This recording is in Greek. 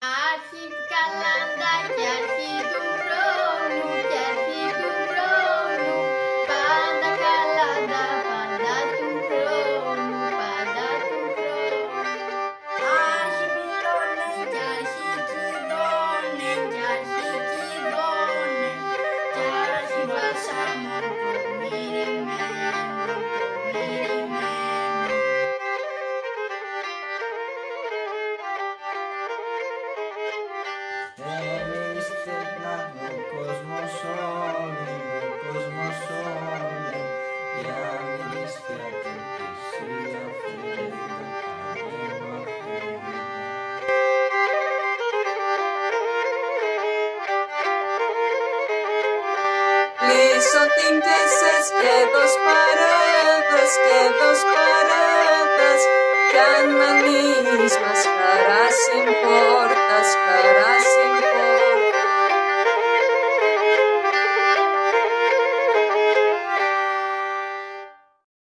Αρχή καλάντα και αρχή του χρόνου και αρχή του χρόνου. Πάντα καλάντα, πάντα του χρόνου, πάντα του χρόνου. Αρχή πυλώνε και αρχή κυδώνε και αρχή κυδώνε και αρχή βάσανο το μυρημένο, το μυρημένο. Εμείς ξεχνάμε ο κόσμος όλοι, ο κόσμος όλοι, για εμείς πιάτο και εσύ αφήντα, κανένα αφήντα. Λύσω την κέσες και δώσ' παράδας και δώσ' παράδας κι αν ανείς μας χαράς